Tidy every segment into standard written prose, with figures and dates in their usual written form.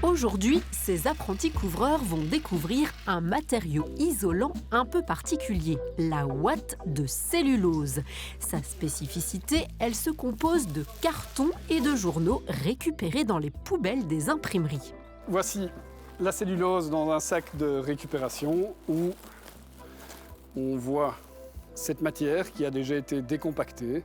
Aujourd'hui, ces apprentis couvreurs vont découvrir un matériau isolant un peu particulier, la ouate de cellulose. Sa spécificité, elle se compose de cartons et de journaux récupérés dans les poubelles des imprimeries. Voici la cellulose dans un sac de récupération où on voit cette matière qui a déjà été décompactée,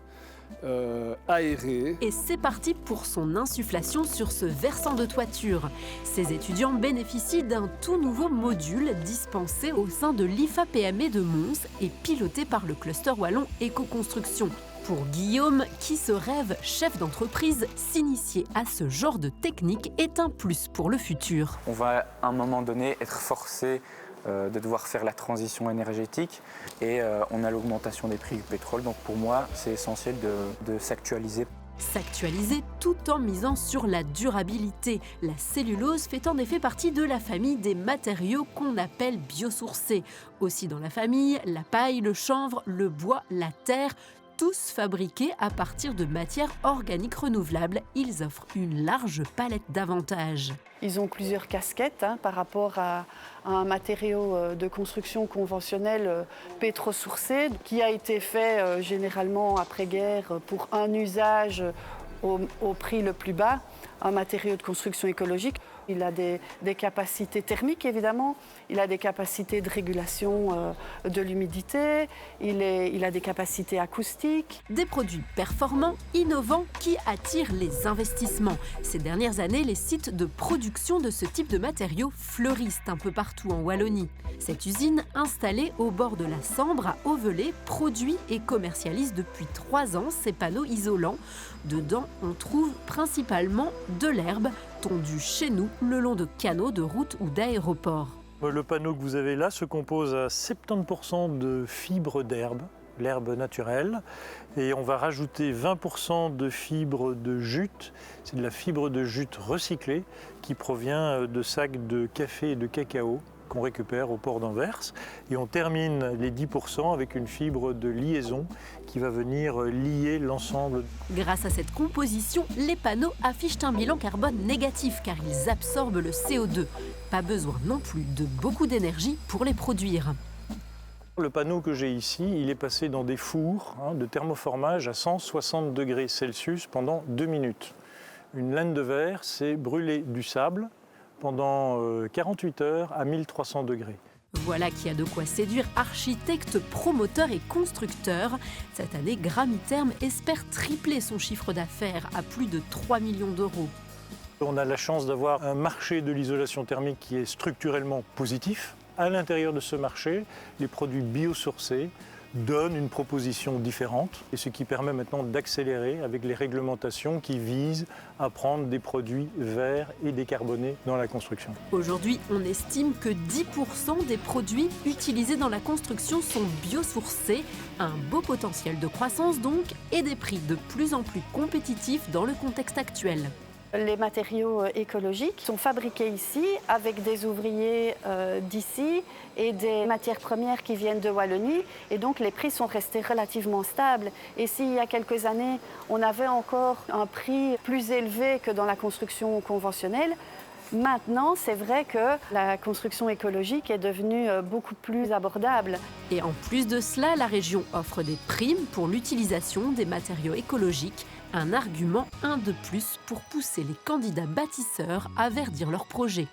aérée. Et c'est parti pour son insufflation sur ce versant de toiture. Ces étudiants bénéficient d'un tout nouveau module dispensé au sein de l'IFA-PME de Mons et piloté par le cluster wallon Éco-Construction. Pour Guillaume, qui se rêve chef d'entreprise, s'initier à ce genre de technique est un plus pour le futur. On va à un moment donné être forcé de devoir faire la transition énergétique et on a l'augmentation des prix du pétrole. Donc pour moi, c'est essentiel de s'actualiser. S'actualiser tout en misant sur la durabilité. La cellulose fait en effet partie de la famille des matériaux qu'on appelle biosourcés. Aussi dans la famille, la paille, le chanvre, le bois, la terre, tous fabriqués à partir de matières organiques renouvelables, ils offrent une large palette d'avantages. Ils ont plusieurs casquettes par rapport à un matériau de construction conventionnel pétrosourcé qui a été fait généralement après-guerre pour un usage au prix le plus bas, un matériau de construction écologique. Il a des capacités thermiques, évidemment. Il a des capacités de régulation de l'humidité. Il a des capacités acoustiques. Des produits performants, innovants, qui attirent les investissements. Ces dernières années, les sites de production de ce type de matériaux fleurissent un peu partout en Wallonie. Cette usine, installée au bord de la Sambre à Auvelay, produit et commercialise depuis 3 ans ces panneaux isolants. Dedans, on trouve principalement de l'herbe, tondue chez nous le long de canaux de routes ou d'aéroports. Le panneau que vous avez là se compose à 70% de fibres d'herbe, l'herbe naturelle, et on va rajouter 20% de fibres de jute. C'est de la fibre de jute recyclée qui provient de sacs de café et de cacao qu'on récupère au port d'Anvers. Et on termine les 10% avec une fibre de liaison qui va venir lier l'ensemble. Grâce à cette composition, les panneaux affichent un bilan carbone négatif car ils absorbent le CO2. Pas besoin non plus de beaucoup d'énergie pour les produire. Le panneau que j'ai ici, il est passé dans des fours de thermoformage à 160 degrés Celsius pendant 2 minutes. Une laine de verre, c'est brûler du sable pendant 48 heures à 1300 degrés. Voilà qui a de quoi séduire architectes, promoteurs et constructeurs. Cette année, Gramiterm espère tripler son chiffre d'affaires à plus de 3 millions d'euros. On a la chance d'avoir un marché de l'isolation thermique qui est structurellement positif. À l'intérieur de ce marché, les produits biosourcés donnent une proposition différente, et ce qui permet maintenant d'accélérer avec les réglementations qui visent à prendre des produits verts et décarbonés dans la construction. Aujourd'hui, on estime que 10% des produits utilisés dans la construction sont biosourcés, un beau potentiel de croissance donc, et des prix de plus en plus compétitifs dans le contexte actuel. Les matériaux écologiques sont fabriqués ici avec des ouvriers d'ici et des matières premières qui viennent de Wallonie. Et donc les prix sont restés relativement stables. Et s'il y a quelques années, on avait encore un prix plus élevé que dans la construction conventionnelle, maintenant, c'est vrai que la construction écologique est devenue beaucoup plus abordable. Et en plus de cela, la région offre des primes pour l'utilisation des matériaux écologiques, un argument de plus pour pousser les candidats bâtisseurs à verdir leurs projets.